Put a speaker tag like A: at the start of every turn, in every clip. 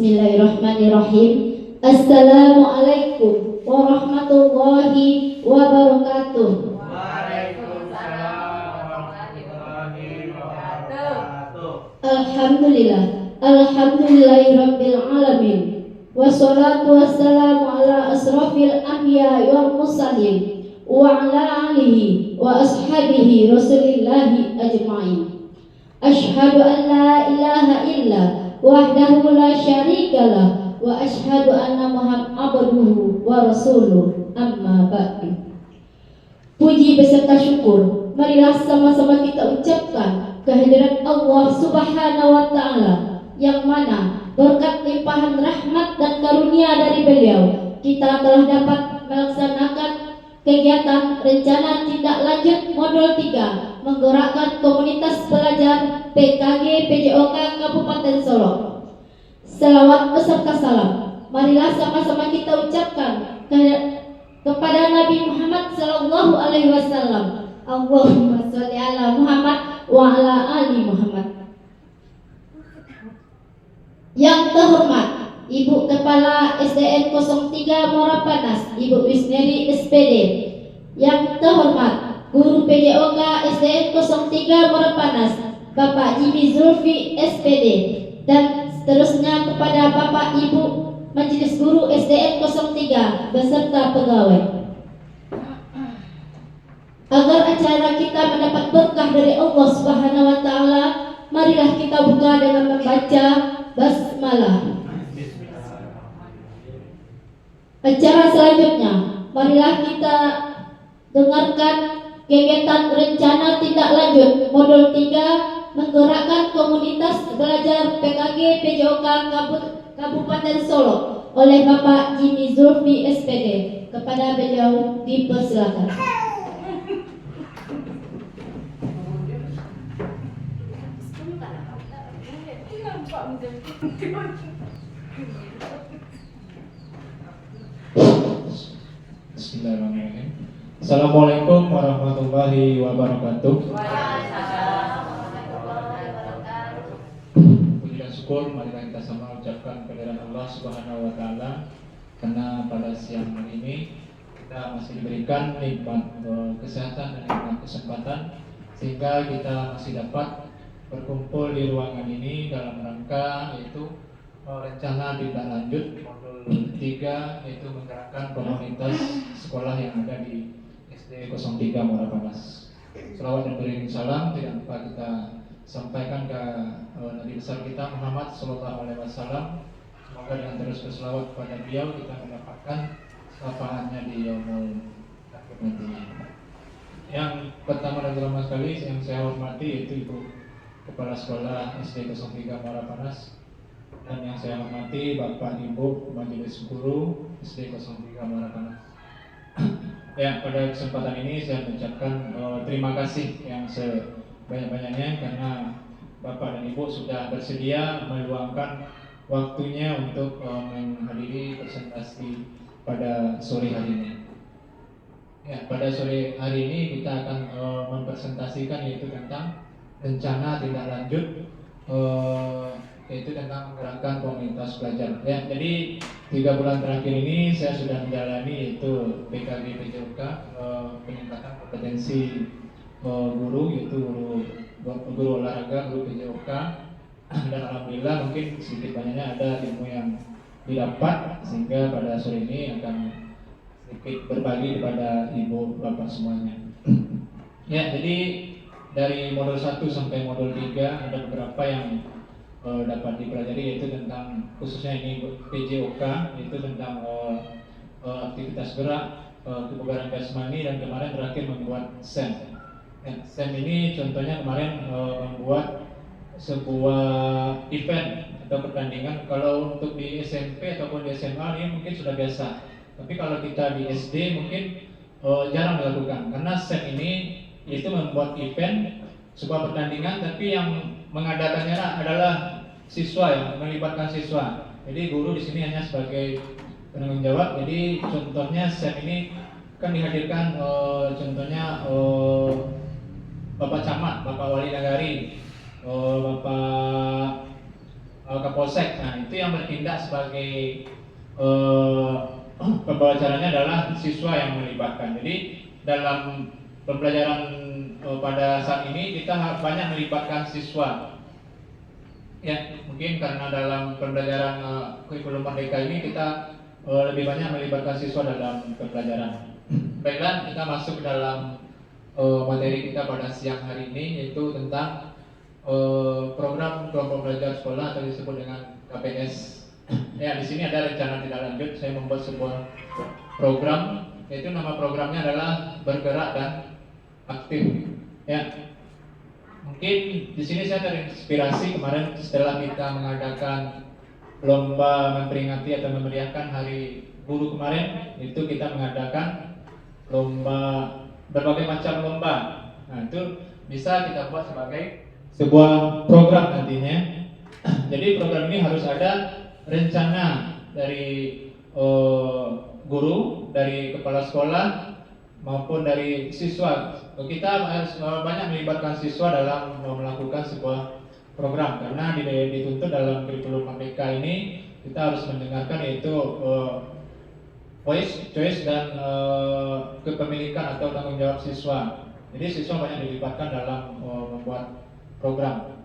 A: Bismillahirrahmanirrahim. Assalamualaikum warahmatullahi wabarakatuh.
B: Waalaikumsalam warahmatullahi wabarakatuh.
A: Alhamdulillahirabbil alamin. Wassalatu wassalamu ala asrafil anbiya'i wal mursalin wa ala alihi wa ashabihi rasulillahi ajma'in. Asyhadu an la ilaha illa wahdahu la syarikalah wa asyhadu anna Muhammadan abduhu wa rasuluh, amma ba'du. Puji beserta syukur marilah sama-sama kita ucapkan kehadirat Allah Subhanahu wa taala, yang mana berkat limpahan rahmat dan karunia dari beliau kita telah dapat melaksanakan kegiatan rencana tindak lanjut modul 3 menggerakkan komunitas belajar PKG PJOK Kabupaten Solo. Selawat beserta salam marilah sama-sama kita ucapkan kepada Nabi Muhammad sallallahu alaihi wasallam. Allahumma sholli ala Muhammad wa ala ali Muhammad. Yang terhormat Ibu Kepala SDN 03 Morapanas, Ibu Wisneri SPD. Yang terhormat Guru PJOK SDN 03 Morapanas, Bapak Jimmy Zulfi SPD. Dan seterusnya kepada Bapak Ibu Majelis Guru SDN 03 beserta pegawai. Agar acara kita mendapat berkah dari Allah Subhanahu wa taala, marilah kita buka dengan membaca basmalah. Acara selanjutnya, marilah kita dengarkan kegiatan rencana tindak lanjut modul 3 menggerakkan komunitas belajar PKG PJOK Kabupaten Solo oleh Bapak Jimmy Zulfi SPD. Kepada beliau dipersilakan.
C: Bismillahirrahmanirrahim. Assalamualaikum warahmatullahi wabarakatuh. Puji dan syukur marilah kita sama ucapkan kehadirat Allah Subhanahu wa taala, karena pada siang hari ini kita masih diberikan nikmat kesehatan dan nikmat kesempatan sehingga kita masih dapat berkumpul di ruangan ini dalam rangka yaitu rencana tindak lanjut modul 3, yaitu menggerakkan komunitas sekolah yang ada di SD 03 Morapanas. Selawat dan beriring salam tidak lupa kita sampaikan ke Nabi besar kita Muhammad sallallahu alaihi wasallam. Semoga dengan terus berselawat kepada beliau kita mendapatkan syafaatnya di yaumul akhir nantinya. Yang pertama dan terutama sekali yang saya hormati yaitu Ibu Kepala Sekolah SD 03 Morapanas, dan yang saya hormati Bapak Ibu Majelis Guru SD 03 Morapanas. Ya, pada kesempatan ini saya mengucapkan terima kasih yang sebanyak-banyaknya karena Bapak dan Ibu sudah bersedia meluangkan waktunya untuk menghadiri presentasi pada sore hari ini. Ya, pada sore hari ini kita akan mempresentasikan yaitu tentang rencana tindak lanjut yaitu tentang menggerakkan komunitas belajar. Ya, jadi 3 bulan terakhir ini saya sudah menjalani yaitu PKG PJOK, peningkatan kompetensi guru, yaitu guru olahraga, guru PJOK, dan alhamdulillah mungkin sedikit banyaknya ada ilmu yang didapat sehingga pada sore ini akan sedikit berbagi kepada ibu bapak semuanya. Ya, jadi dari modul 1 sampai modul 3 ada beberapa yang dapat dipelajari, yaitu tentang khususnya ini PJOK, yaitu tentang aktivitas gerak, kebugaran jasmani, dan kemarin terakhir membuat SEM. Ya, SEM ini contohnya kemarin membuat sebuah event atau pertandingan. Kalau untuk di SMP ataupun di SMA ini mungkin sudah biasa, tapi kalau kita di SD mungkin jarang dilakukan, karena SEM ini yaitu membuat event sebuah pertandingan, tapi yang mengadakannya adalah siswa, yang melibatkan siswa. Jadi guru di sini hanya sebagai penanggung jawab. Jadi contohnya SEM ini kan dihadirkan contohnya Bapak Camat, Bapak Wali Nagari, Bapak Kapolsek. Nah, itu yang bertindak sebagai pembawa acaranya adalah siswa yang melibatkan. Jadi dalam pembelajaran pada saat ini kita banyak melibatkan siswa. Ya, mungkin karena dalam pembelajaran kurikulum merdeka ini kita lebih banyak melibatkan siswa dalam pembelajaran. Baiklah, kita masuk ke dalam materi kita pada siang hari ini, yaitu tentang program kelompok belajar sekolah atau disebut dengan KPS. Ya, di sini ada rencana tidak lanjut. Saya membuat sebuah program, yaitu nama programnya adalah Bergerak dan Aktif. Ya, mungkin di sini saya terinspirasi kemarin setelah kita mengadakan lomba memperingati atau memeriahkan Hari Guru kemarin, itu kita mengadakan lomba, berbagai macam lomba. Nah, itu bisa kita buat sebagai sebuah program nantinya. Jadi program ini harus ada rencana dari guru, dari kepala sekolah maupun dari siswa. Kita harus banyak melibatkan siswa dalam melakukan sebuah program, karena dituntut dalam kurikulum merdeka ini kita harus mendengarkan, yaitu voice, choice, dan kepemilikan atau tanggung jawab siswa. Jadi siswa banyak dilibatkan dalam membuat program.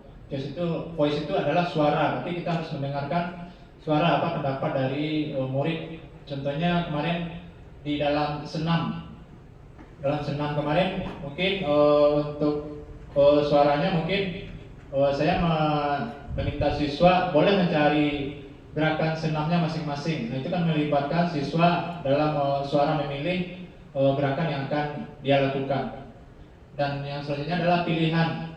C: Voice itu adalah suara, berarti kita harus mendengarkan suara apa pendapat dari murid. Contohnya kemarin di dalam senam kemarin, mungkin untuk suaranya mungkin saya meminta siswa boleh mencari gerakan senamnya masing-masing. Nah, itu kan melibatkan siswa dalam suara memilih gerakan yang akan dia lakukan. Dan yang selanjutnya adalah pilihan.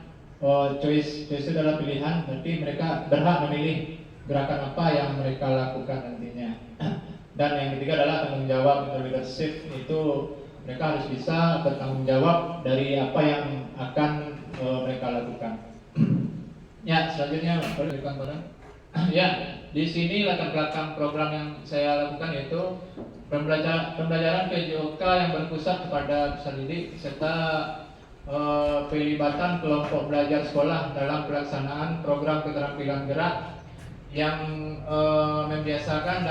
C: Choice itu adalah pilihan, berarti mereka berhak memilih gerakan apa yang mereka lakukan nantinya. Dan yang ketiga adalah tanggung jawab atau leadership, itu mereka harus bisa bertanggung jawab dari apa yang akan mereka lakukan. Ya, selanjutnya boleh berikan barang. Ya, di sini latar belakang program yang saya lakukan yaitu pembelajaran PJOK yang berpusat kepada peserta didik serta pelibatan kelompok belajar sekolah dalam pelaksanaan program keterampilan gerak yang membiasakan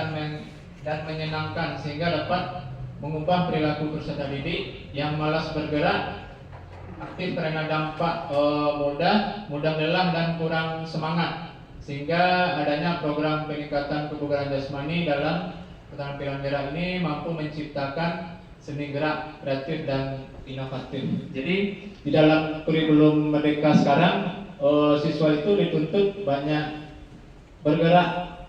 C: dan menyenangkan sehingga dapat mengubah perilaku peserta didik yang malas bergerak, aktif karena dampak mudah lelah dan kurang semangat, sehingga adanya program peningkatan kebugaran jasmani dalam keterampilan gerak ini mampu menciptakan seni gerak kreatif dan inovatif. Jadi di dalam kurikulum merdeka sekarang siswa itu dituntut banyak bergerak.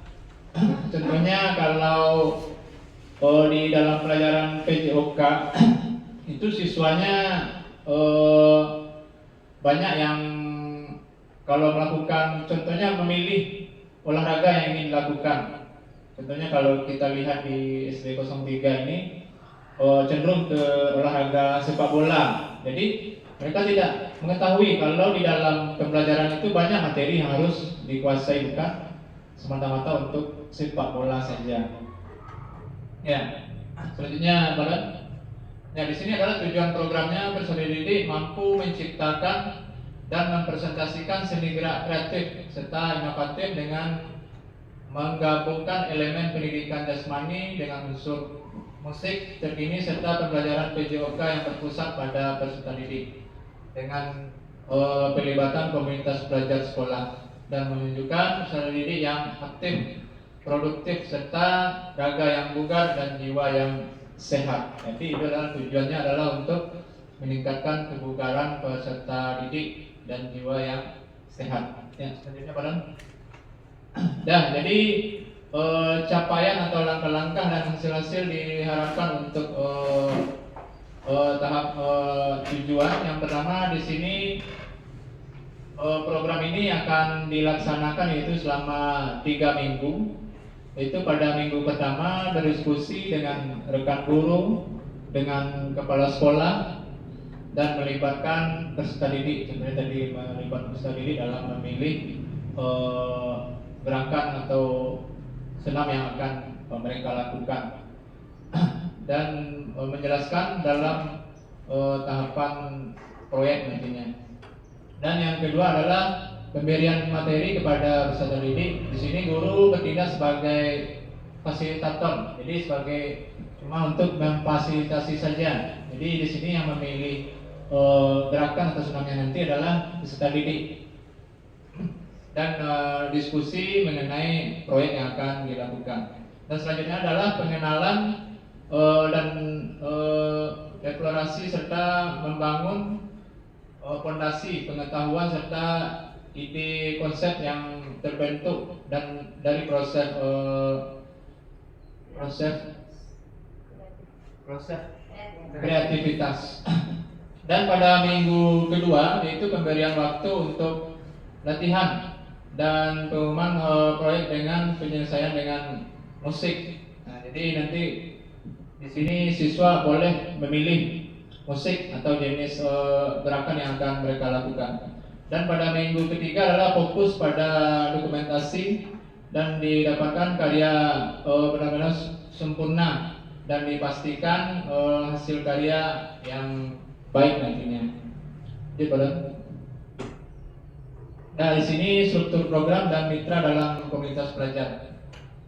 C: Contohnya kalau di dalam pelajaran PJOK itu siswanya banyak yang kalau melakukan, contohnya memilih olahraga yang ingin dilakukan. Contohnya kalau kita lihat di SD 03 ini cenderung ke olahraga sepak bola. Jadi mereka tidak mengetahui kalau di dalam pembelajaran itu banyak materi yang harus dikuasai, bukan semata-mata untuk sepak bola saja. Ya, selanjutnya Barat. Ya, di sini adalah tujuan programnya. Peserta didik mampu menciptakan dan mempresentasikan seni gerak kreatif serta inovatif dengan menggabungkan elemen pendidikan jasmani dengan unsur musik terkini serta pembelajaran PJOK yang berpusat pada peserta didik dengan pelibatan komunitas belajar sekolah dan menunjukkan peserta didik yang aktif, produktif serta raga yang bugar dan jiwa yang sehat. Jadi itu adalah tujuannya adalah untuk meningkatkan kebugaran peserta didik dan jiwa yang sehat. Ya, selanjutnya Pak. Jadi capaian atau langkah-langkah dan hasil-hasil diharapkan untuk tahap tujuan. Yang pertama di sini program ini akan dilaksanakan yaitu selama 3 minggu. Itu pada minggu pertama berdiskusi dengan rekan guru, dengan kepala sekolah, dan melibatkan peserta didik. Sebenarnya tadi melibatkan peserta didik dalam memilih gerakan atau senam yang akan mereka lakukan dan menjelaskan dalam tahapan proyek nantinya. Dan yang kedua adalah pemberian materi kepada peserta didik. Di sini guru bertindak sebagai fasilitator, jadi sebagai cuma untuk memfasilitasi saja. Jadi di sini yang memilih gerakan atau senamnya nanti adalah peserta didik dan diskusi mengenai proyek yang akan dilakukan. Dan selanjutnya adalah pengenalan dan deklarasi serta membangun fondasi pengetahuan serta ide konsep yang terbentuk dan dari proses kreativitas. Dan pada minggu kedua yaitu pemberian waktu untuk latihan dan pengumuman proyek dengan penyelesaian dengan musik. Nah, jadi nanti di sini siswa boleh memilih musik atau jenis gerakan yang akan mereka lakukan. Dan pada minggu ketiga adalah fokus pada dokumentasi dan didapatkan karya benar-benar sempurna dan dipastikan hasil karya yang baik nantinya. Jadi nah, di sini struktur program dan mitra dalam komunitas pelajar.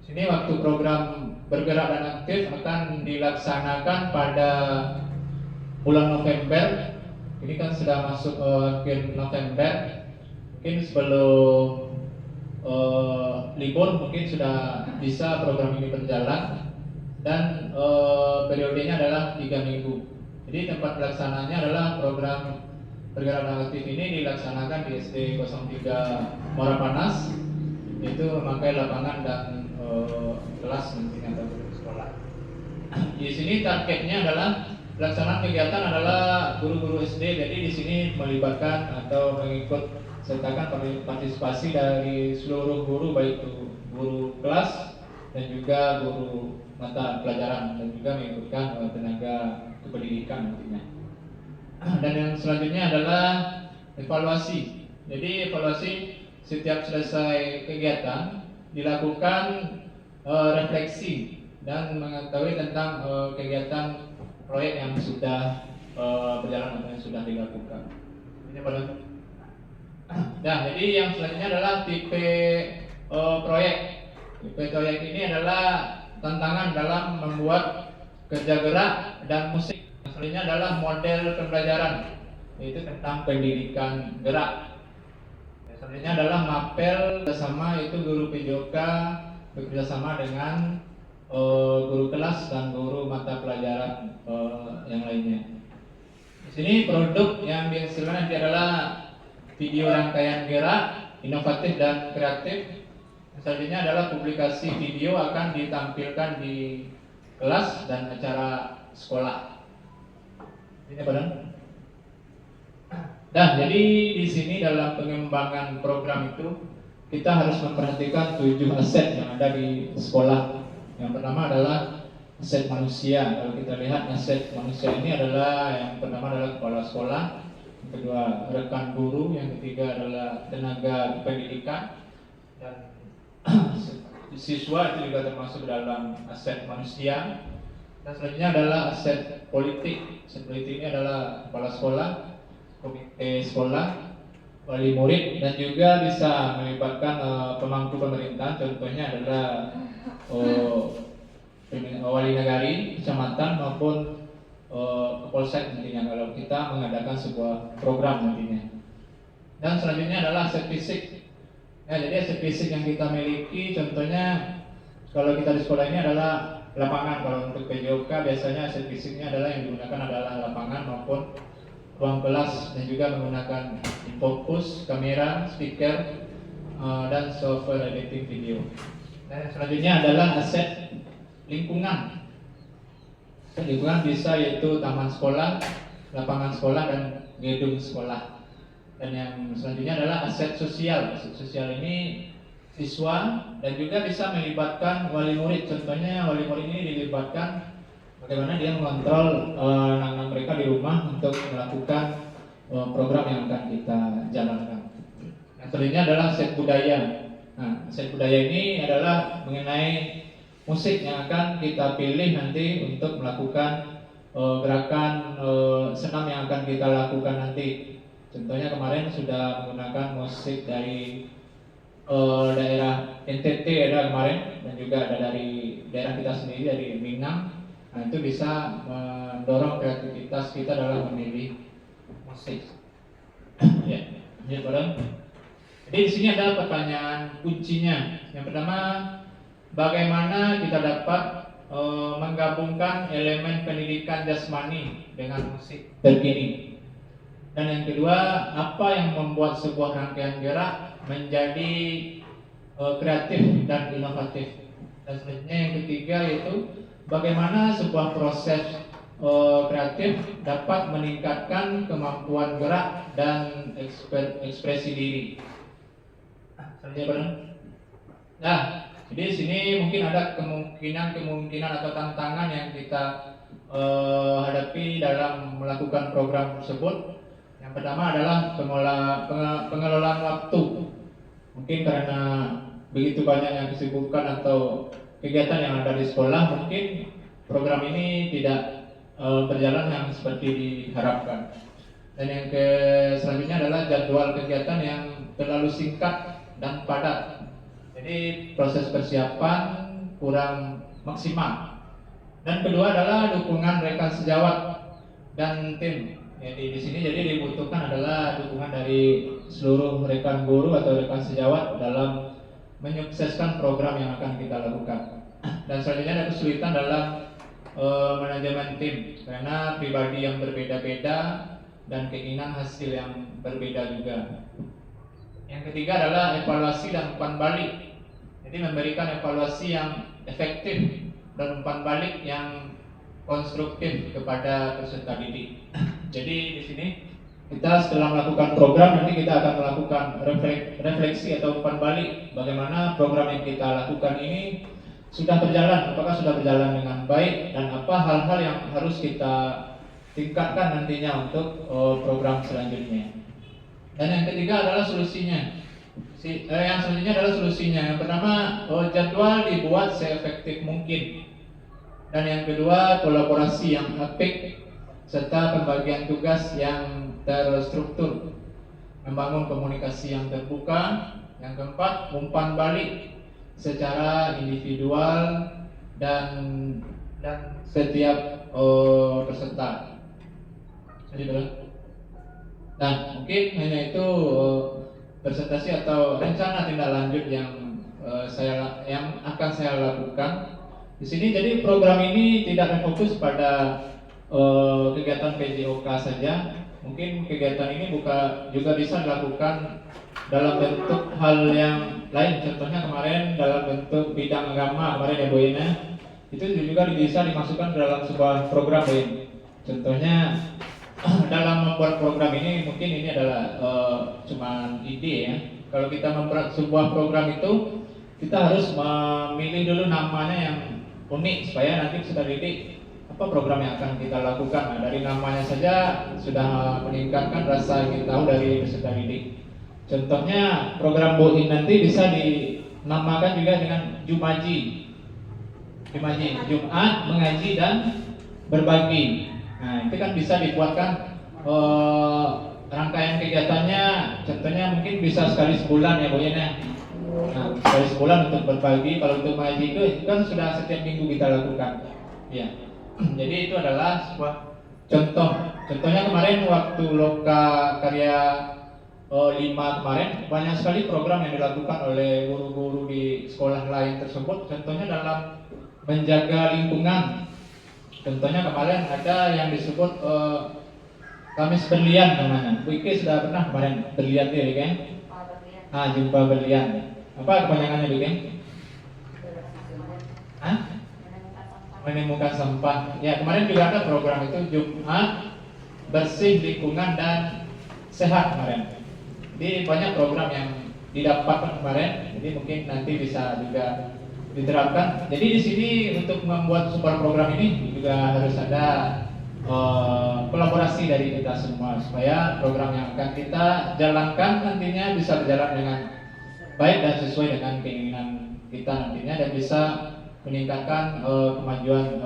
C: Di sini waktu program bergerak dan aktif akan dilaksanakan pada bulan November. Ini kan sudah masuk akhir November. Mungkin sebelum libur mungkin sudah bisa program ini berjalan. Dan periodenya adalah 3 minggu. Jadi tempat pelaksananya adalah program bergerak dan aktif ini dilaksanakan di SD 03 Muara Panas, yaitu memakai lapangan dan kelas nantinya atau sekolah. Di sini targetnya adalah pelaksanaan kegiatan adalah guru-guru SD. Jadi di sini melibatkan atau mengikut sertakan partisipasi dari seluruh guru, baik itu guru kelas dan juga guru mata pelajaran, dan juga mengikutkan tenaga kependidikan nantinya. Dan yang selanjutnya adalah evaluasi. Jadi evaluasi setiap selesai kegiatan dilakukan refleksi dan mengetahui tentang kegiatan proyek yang sudah berjalan atau yang sudah dilakukan. Ini pada. Nah, jadi yang selanjutnya adalah tipe proyek. Tipe proyek ini adalah tantangan dalam membuat kerja gerak dan musik. Selanjutnya adalah model pembelajaran, yaitu tentang pendidikan gerak. Selanjutnya adalah mapel bersama, yaitu guru PJOK bekerjasama dengan guru kelas dan guru mata pelajaran yang lainnya. Di sini produk yang dihasilkan nanti adalah video rangkaian gerak, inovatif dan kreatif. Selanjutnya adalah publikasi video akan ditampilkan di kelas dan acara sekolah. Ini pada. Nah, jadi di sini dalam pengembangan program itu kita harus memperhatikan 7 aset yang ada di sekolah. Yang pertama adalah aset manusia. Kalau kita lihat aset manusia ini adalah yang pertama adalah kepala sekolah, yang kedua rekan guru, yang ketiga adalah tenaga pendidikan, dan siswa itu juga termasuk dalam aset manusia. Dan selanjutnya adalah aset politik. Aset politik ini adalah kepala sekolah, komite sekolah, wali murid, dan juga bisa melibatkan pemangku pemerintahan. Contohnya adalah wali nagari, kecamatan maupun polsek nantinya kalau kita mengadakan sebuah program nantinya. Dan selanjutnya adalah aset fisik. Ya, jadi aset fisik yang kita miliki, contohnya kalau kita di sekolah ini adalah lapangan. Kalau untuk PJOK biasanya aset fisiknya adalah yang digunakan adalah lapangan maupun ruang kelas, dan juga menggunakan infocus, kamera, speaker, dan software editing video. Dan selanjutnya adalah aset lingkungan. Aset lingkungan bisa yaitu taman sekolah, lapangan sekolah, dan gedung sekolah. Dan yang selanjutnya adalah aset sosial. Aset sosial ini siswa dan juga bisa melibatkan wali murid. Contohnya wali murid ini dilibatkan bagaimana dia mengontrol anak-anak mereka di rumah untuk melakukan program yang akan kita jalankan. Yang selanjutnya adalah aset budaya. Nah, aset budaya ini adalah mengenai musik yang akan kita pilih nanti untuk melakukan gerakan senam yang akan kita lakukan nanti. Contohnya kemarin sudah menggunakan musik dari daerah NTT ada kemarin, dan juga ada dari daerah kita sendiri dari Minang. Nah, itu bisa mendorong kreativitas kita dalam memilih musik. Ya, ya, bareng. Jadi di sini ada pertanyaan kuncinya. Yang pertama, bagaimana kita dapat menggabungkan elemen pendidikan jasmani dengan musik terkini? Dan yang kedua, apa yang membuat sebuah rangkaian gerak menjadi kreatif dan inovatif? Dan selanjutnya yang ketiga yaitu bagaimana sebuah proses kreatif dapat meningkatkan kemampuan gerak dan ekspresi diri. Selanjutnya bareng. Nah, jadi di sini mungkin ada kemungkinan atau tantangan yang kita hadapi dalam melakukan program tersebut. Yang pertama adalah pengelolaan waktu. Mungkin karena begitu banyak yang kesibukan atau kegiatan yang ada di sekolah, mungkin program ini tidak berjalan yang seperti diharapkan. Dan yang selanjutnya adalah jadwal kegiatan yang terlalu singkat dan padat. Jadi proses persiapan kurang maksimal. Dan kedua adalah dukungan rekan sejawat dan tim. Jadi di sini jadi dibutuhkan adalah dukungan dari seluruh rekan guru atau rekan sejawat dalam menyukseskan program yang akan kita lakukan. Dan selanjutnya ada kesulitan dalam manajemen tim karena pribadi yang berbeda-beda dan keinginan hasil yang berbeda juga. Yang ketiga adalah evaluasi dan umpan balik. Jadi memberikan evaluasi yang efektif dan umpan balik yang konstruktif kepada peserta didik. Jadi di sini kita setelah melakukan program nanti kita akan melakukan refleksi atau umpan balik bagaimana program yang kita lakukan ini sudah berjalan, apakah sudah berjalan dengan baik dan apa hal-hal yang harus kita tingkatkan nantinya untuk program selanjutnya. Dan yang ketiga adalah solusinya. Yang selanjutnya adalah solusinya. Yang pertama, jadwal dibuat seefektif mungkin. Dan yang kedua, kolaborasi yang apik serta pembagian tugas yang terstruktur, membangun komunikasi yang terbuka. Yang keempat, umpan balik secara individual dan setiap peserta. Nah, mungkin hanya itu presentasi atau rencana tindak lanjut yang akan saya lakukan di sini. Jadi program ini tidak berfokus pada kegiatan PJOK saja. Mungkin kegiatan ini juga bisa dilakukan dalam bentuk hal yang lain. Contohnya kemarin dalam bentuk bidang agama kemarin ya Bu Ina, itu juga bisa dimasukkan dalam sebuah program Bu Ina. Contohnya dalam membuat program ini mungkin ini adalah cuma ide ya. Kalau kita membuat sebuah program itu kita harus memilih dulu namanya yang unik supaya nanti peserta didik apa program yang akan kita lakukan. Nah, dari namanya saja sudah meningkatkan rasa ingin tahu dari peserta didik. Contohnya program Bu In nanti bisa dinamakan juga dengan Jumaji. Jumat, mengaji dan berbagi. Nah, itu kan bisa dibuatkan rangkaian kegiatannya. Contohnya mungkin bisa sekali sebulan ya Bu In ya. Nah, sekali sebulan untuk berbagi. Kalau untuk mengaji itu kan sudah setiap minggu kita lakukan. Ya. Jadi itu adalah sebuah contoh. Contohnya kemarin waktu Loka Karya 5 kemarin banyak sekali program yang dilakukan oleh guru-guru di sekolah lain tersebut. Contohnya dalam menjaga lingkungan. Contohnya kemarin ada yang disebut Kamis Berlian namanya. Bu Ike sudah pernah kemarin berlian ya kan? Jumpa berlian. Apa kepanjangannya Bu Ike? Menemukan sampah. Ya, kemarin juga ada program itu Jumat bersih lingkungan dan sehat kemarin. Jadi banyak program yang didapatkan kemarin. Jadi mungkin nanti bisa juga diterapkan. Jadi di sini untuk membuat sebuah program ini juga harus ada kolaborasi dari kita semua supaya program yang akan kita jalankan nantinya bisa berjalan dengan baik dan sesuai dengan keinginan kita nantinya dan bisa meningkatkan kemajuan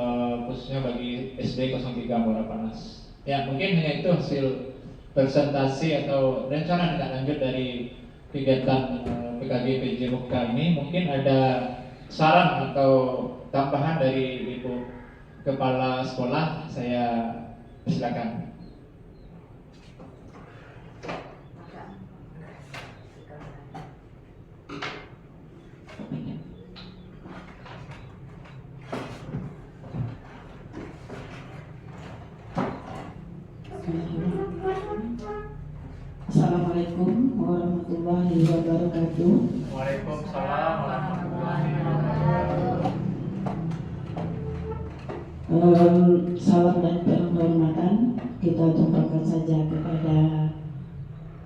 C: khususnya bagi SD 03 Muara Panas. Ya, mungkin hanya itu hasil presentasi atau rencana tindak lanjut dari kegiatan PKG PJ Muka ini, mungkin ada saran atau tambahan dari Ibu Kepala Sekolah, saya silakan.
D: Assalamualaikum warahmatullahi wabarakatuh.
B: Waalaikumsalam warahmatullahi wabarakatuh.
D: Salam dan penghormatan kita tumpahkan saja kepada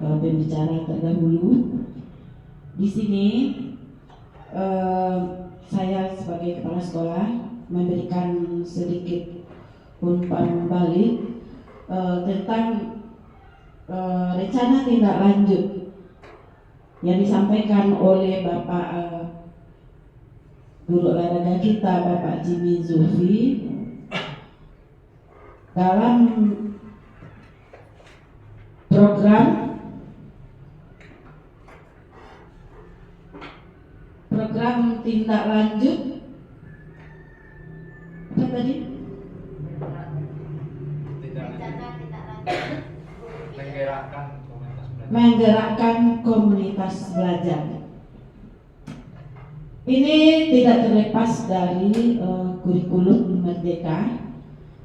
D: pembicara terdahulu. Di sini saya sebagai kepala sekolah memberikan sedikit umpan balik tentang rencana tindak lanjut yang disampaikan oleh Bapak Guru olahraga kita, Bapak Jimmy Zulfi, dalam program tindak lanjut apa tadi? Menggerakkan komunitas belajar. Ini tidak terlepas dari kurikulum Merdeka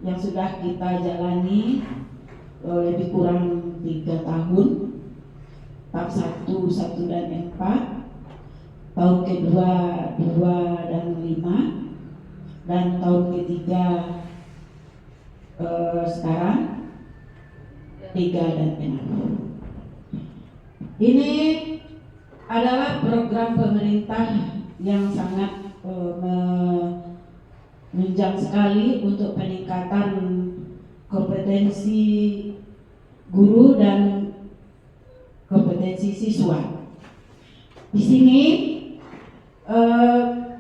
D: yang sudah kita jalani lebih kurang 3 tahun, tahap 1 dan 4, tahun kedua 2 dan 5, dan tahun ketiga sekarang 3 dan 6. Ini adalah program pemerintah yang sangat menunjang sekali untuk peningkatan kompetensi guru dan kompetensi siswa. Di sini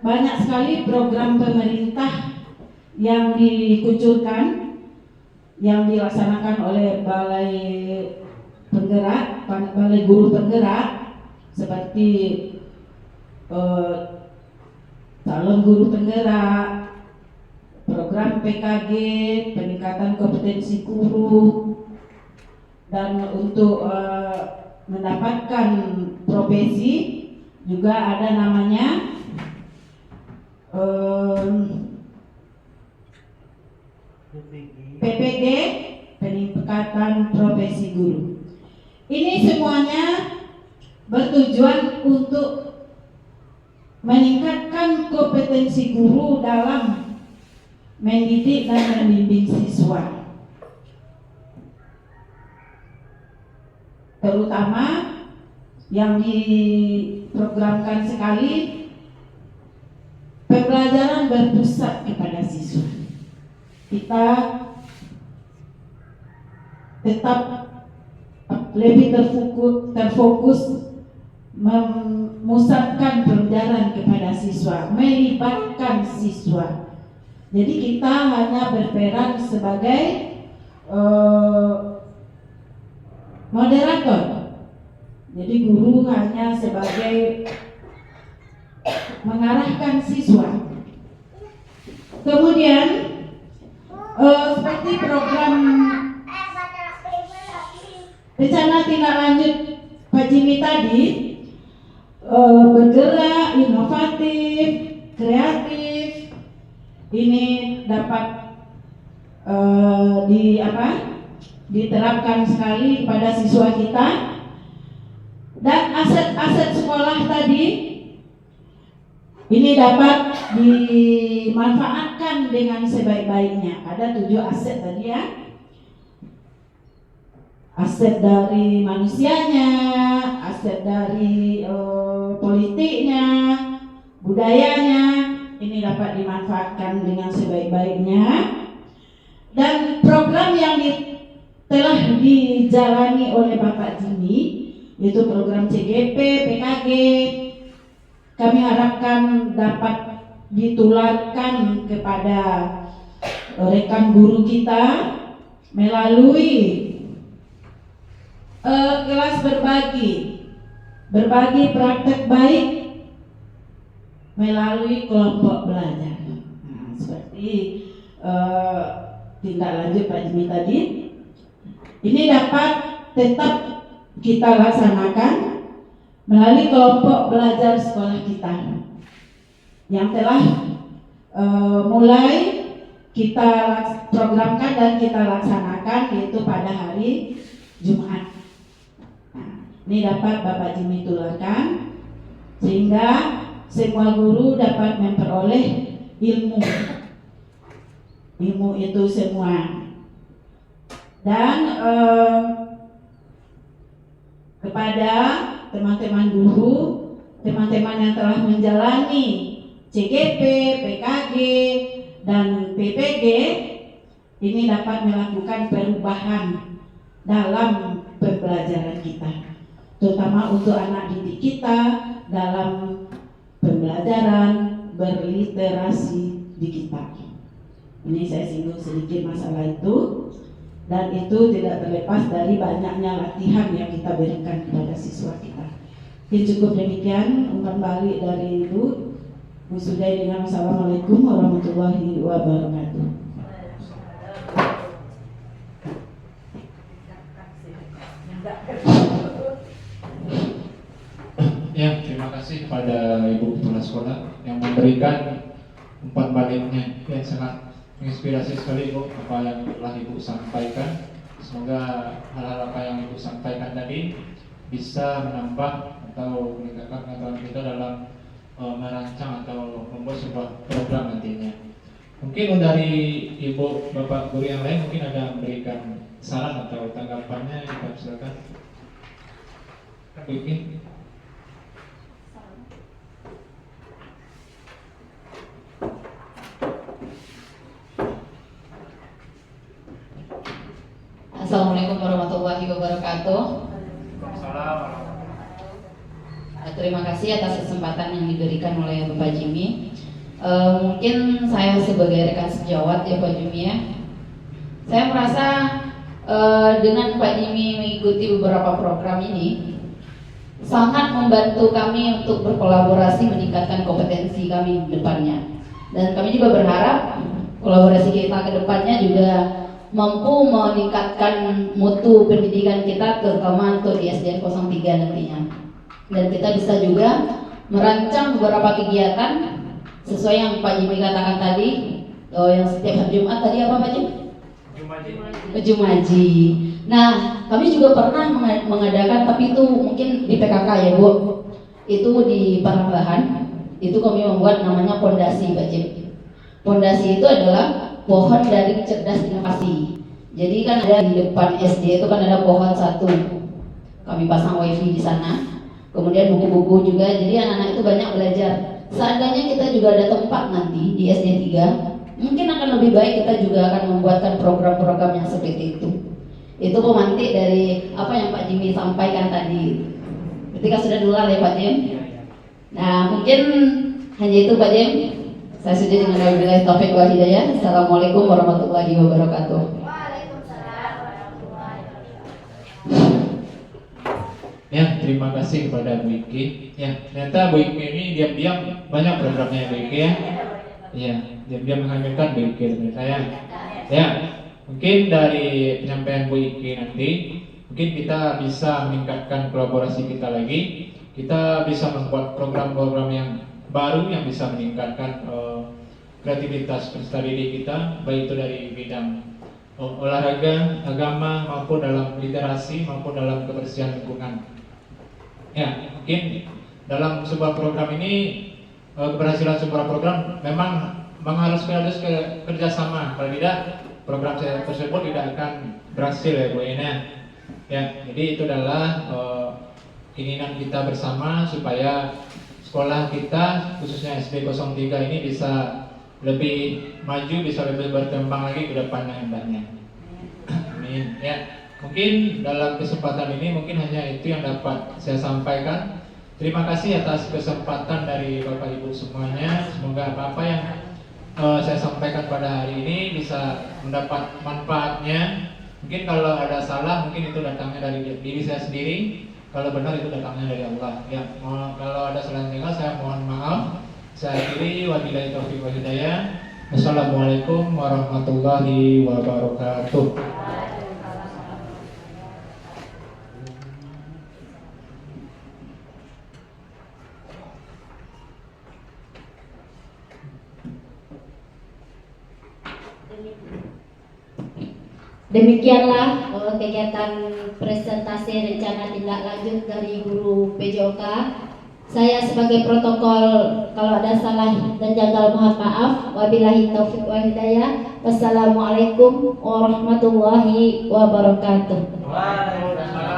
D: banyak sekali program pemerintah yang dikucurkan, yang dilaksanakan oleh Balai Guru Penggerak, seperti calon guru penggerak, program PKG, peningkatan kompetensi guru, dan untuk mendapatkan profesi juga ada namanya PPG, peningkatan profesi guru. Ini semuanya bertujuan untuk meningkatkan kompetensi guru dalam mendidik dan membimbing siswa, terutama yang diprogramkan sekali pembelajaran berpusat kepada siswa. Kita tetap lebih terfokus memusatkan pembelajaran kepada siswa, melibatkan siswa. Jadi kita hanya berperan sebagai moderator. Jadi guru hanya sebagai mengarahkan siswa. Kemudian seperti program rencana tindak lanjut Pak Jimmy tadi, bergerak, inovatif, kreatif, ini dapat diterapkan sekali pada siswa kita. Dan aset-aset sekolah tadi ini dapat dimanfaatkan dengan sebaik-baiknya. Ada 7 aset tadi ya. Aset dari manusianya, aset dari politiknya, budayanya, ini dapat dimanfaatkan dengan sebaik-baiknya. Dan program yang telah dijalani oleh Bapak Jimmy, yaitu program CGP, PKG, kami harapkan dapat ditularkan kepada rekan guru kita melalui kelas berbagi praktek baik melalui kelompok belajar. Nah, seperti tindak lanjut Pak Jimmy tadi, ini dapat tetap kita laksanakan melalui kelompok belajar sekolah kita yang telah mulai kita programkan dan kita laksanakan, yaitu pada hari Jumat. Nah, ini dapat Bapak Jimmy tularkan sehingga semua guru dapat memperoleh ilmu itu semua. Dan kepada teman-teman guru, teman-teman yang telah menjalani CGP, PKG, dan PPG, ini dapat melakukan perubahan dalam pembelajaran kita, terutama untuk anak didik kita dalam pembelajaran berliterasi digital. Ini saya singgung sedikit masalah itu, dan itu tidak terlepas dari banyaknya latihan yang kita berikan kepada siswa kita. Mungkin cukup demikian umpan balik dari Ibu. Bu Sudai dengan Assalamualaikum warahmatullahi wabarakatuh.
C: Ya, terima kasih kepada Ibu Kepala Sekolah yang memberikan umpan baliknya yang sangat menginspirasi sekali, Ibu, apa yang telah Ibu sampaikan. Semoga hal-hal apa yang Ibu sampaikan tadi bisa menambah atau meningkatkan pengetahuan kita dalam merancang atau membuat sebuah program nantinya. Mungkin dari Ibu, Bapak guru yang lain mungkin ada memberikan saran atau tanggapannya, silakan. Mungkin.
E: Assalamualaikum warahmatullahi wabarakatuh.
B: Waalaikumsalam.
E: Terima kasih atas kesempatan yang diberikan oleh Bapak Jimmy. Mungkin saya sebagai rekan sejawat ya Pak Jimmy ya, saya merasa dengan Pak Jimmy mengikuti beberapa program ini sangat membantu kami untuk berkolaborasi meningkatkan kompetensi kami di depannya. Dan kami juga berharap kolaborasi kita ke depannya juga mampu meningkatkan mutu pendidikan kita, terutama untuk di SDN 03 nantinya. Dan kita bisa juga merancang beberapa kegiatan sesuai yang Pak Jimmy katakan tadi, yang setiap hari Jumat tadi apa Pak Jimmy? Jumaji. Nah, kami juga pernah mengadakan, tapi itu mungkin di PKK ya Bu, itu di Parambahan, itu kami membuat namanya pondasi Pak Jimmy. Pondasi itu adalah pohon dari cerdas inovasi. Jadi kan ada di depan SD itu kan ada pohon satu, kami pasang wifi di sana. Kemudian buku-buku juga, jadi anak-anak itu banyak belajar. Seandainya kita juga ada tempat nanti di SD 3, mungkin akan lebih baik kita juga akan membuatkan program-program yang seperti itu. Itu pemantik dari apa yang Pak Jimmy sampaikan tadi. Ketika sudah nular ya Pak Jim. Nah mungkin hanya itu Pak Jim. Saya sudah dengan wabillahi taufiq wal hidayah. Assalamualaikum warahmatullahi wabarakatuh.
C: Ya, terima kasih kepada Bu Iki. Ya, ternyata Bu Iki ini diam-diam banyak programnya Bu Iki ya. Iya, diam-diam menghamilkan Bu Iki ternyata ya. Ya, mungkin dari penyampaian Bu Iki nanti, mungkin kita bisa meningkatkan kolaborasi kita lagi. Kita bisa membuat program-program yang baru yang bisa meningkatkan kreativitas peserta didik kita, baik itu dari bidang olahraga, agama, maupun dalam literasi, maupun dalam kebersihan lingkungan. Ya, mungkin dalam sebuah program ini keberhasilan sebuah program memang mengharuskan kerjasama. Kalau tidak, program tersebut tidak akan berhasil ya Bu Ena. Ya, jadi itu adalah keinginan kita bersama supaya sekolah kita khususnya SD 03 ini bisa lebih maju, bisa lebih berkembang lagi ke depannya hendaknya. Amin. Ya. Mungkin dalam kesempatan ini mungkin hanya itu yang dapat saya sampaikan. Terima kasih atas kesempatan dari Bapak Ibu semuanya. Semoga apa yang saya sampaikan pada hari ini bisa mendapat manfaatnya Mungkin kalau ada salah mungkin itu datangnya dari diri saya sendiri, kalau benar itu datangnya dari Allah. Ya, kalau ada salah tinggal saya mohon maaf. Saya akhiri, wabillahi taufiq wal hidayah. Assalamualaikum warahmatullahi wabarakatuh.
A: Demikianlah kegiatan presentasi rencana tindak lanjut dari guru PJOK. Saya sebagai protokol kalau ada salah dan janggal mohon maaf. Wabillahi taufiq wal hidayah. Wassalamualaikum warahmatullahi wabarakatuh.
B: Waalaikumsalam.